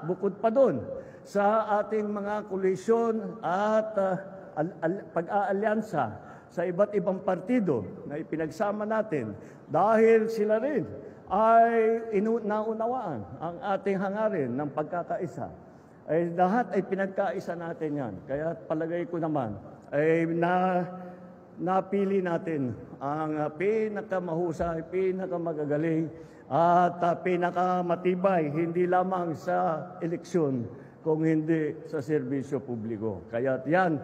bukod pa doon sa ating mga koalisyon at pag-aalyansa sa iba't ibang partido na ipinagsama natin dahil sila rin ay naunawaan ang ating hangarin ng pagkakaisa. Ay lahat ay pinagkaisa natin yan. Kaya palagay ko naman ay napili natin ang pinakamahusay, pinakamagagaling at pinakamatibay hindi lamang sa eleksyon kung hindi sa serbisyo publiko. Kaya yan,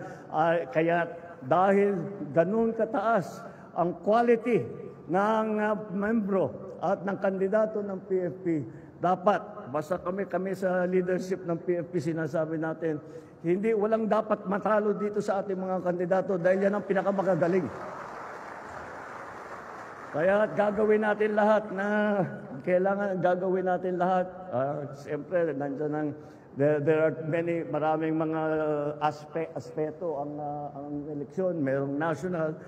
kaya dahil ganun kataas ang quality ng membro at ng kandidato ng PFP, dapat, basta kami sa leadership ng PFP sinasabi natin, walang dapat matalo dito sa ating mga kandidato dahil yan ang pinakamagagaling. Kaya gagawin natin lahat na kailangan gagawin natin lahat. Siyempre, there are maraming mga aspeto ang eleksyon. Merong national,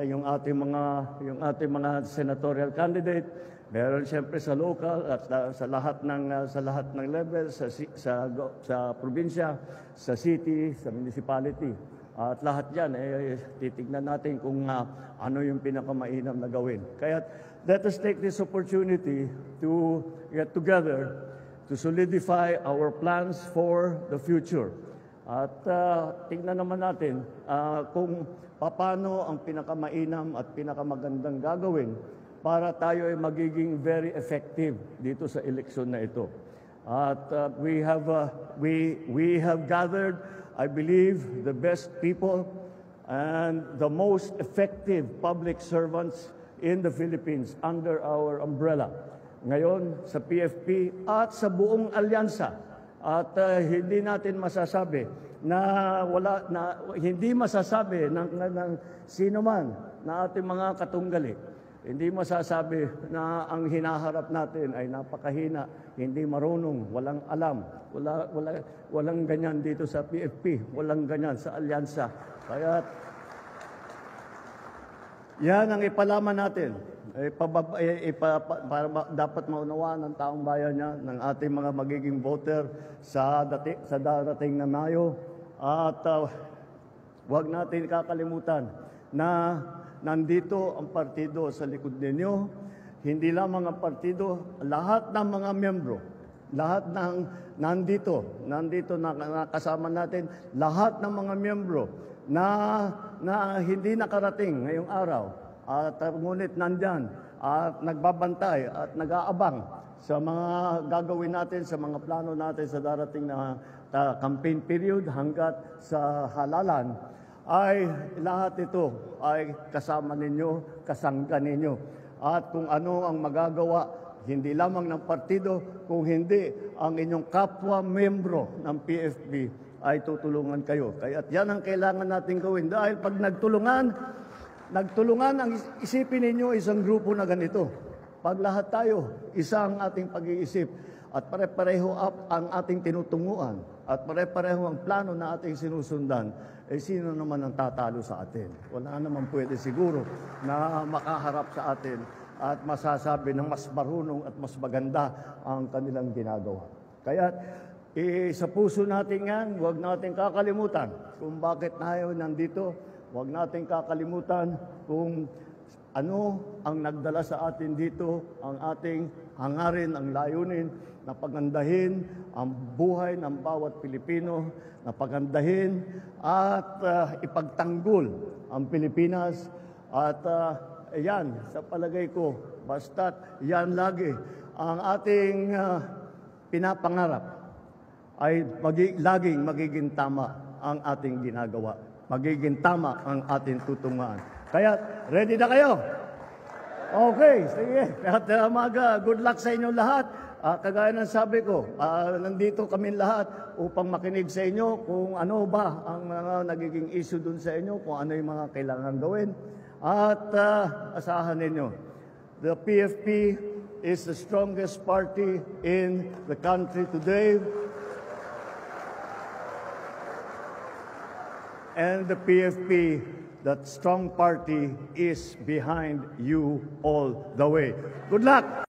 yung ating mga senatorial candidate. Meron siyempre sa local at sa lahat ng level, sa probinsya, sa city, sa municipality. At lahat yan, titignan natin kung ano yung pinakamainam na gawin. Kaya let us take this opportunity to get together to solidify our plans for the future. At tingnan naman natin kung paano ang pinakamainam at pinakamagandang gagawin para tayo ay magiging very effective dito sa eleksyon na ito. At we have gathered, I believe, the best people and the most effective public servants in the Philippines under our umbrella. Ngayon sa PFP at sa buong alyansa. At hindi natin masasabi hindi masasabi ng sino man na ating mga katunggali. Hindi masasabi na ang hinaharap natin ay napakahina, hindi marunong, walang alam, walang ganyan dito sa PFP, walang ganyan sa alyansa. Kaya yan ang ipalaman natin. Dapat maunawaan ng taong bayan niya, ng ating mga magiging voter sa darating na Mayo. At huwag natin kakalimutan na nandito ang partido sa likod ninyo. Hindi lamang ang partido, lahat ng mga miyembro, lahat ng nandito na kasama natin, lahat ng mga miyembro na hindi nakarating ngayong araw at ngunit nandyan at nagbabantay at nag-aabang sa mga gagawin natin, sa mga plano natin sa darating na campaign period hanggat sa halalan, ay lahat ito ay kasama ninyo, kasangga ninyo. At kung ano ang magagawa, hindi lamang ng partido, kung hindi ang inyong kapwa-membro ng PFP ay tutulungan kayo. Kaya yan ang kailangan natin gawin. Dahil pag nagtulungan ang isipin ninyo isang grupo na ganito. Pag lahat tayo, isang ating pag-iisip at pare-pareho ang ating tinutunguan at pare-pareho ang plano na ating sinusundan, sino naman ang tatalo sa atin? Wala naman pwede siguro na makaharap sa atin at masasabi ng mas marunong at mas maganda ang kanilang ginagawa. Kaya sa puso natin yan, huwag natin kakalimutan kung bakit tayo nandito. Huwag natin kakalimutan kung ano ang nagdala sa atin dito, ang ating hangarin, ang layunin na pagandahin ang buhay ng bawat Pilipino, na pagandahin at ipagtanggol ang Pilipinas. At yan, sa palagay ko, basta't yan lagi ang ating pinapangarap, ay laging magiging tama ang ating ginagawa. Magiging tama ang ating tutunguhan. Kaya, ready na kayo? Okay, sige. At good luck sa inyo lahat. Kagaya ng sabi ko, nandito kami lahat upang makinig sa inyo kung ano ba ang mga nagiging issue dun sa inyo, kung ano yung mga kailangan gawin. At asahan ninyo, the PFP is the strongest party in the country today. And the PFP, that strong party, is behind you all the way. Good luck!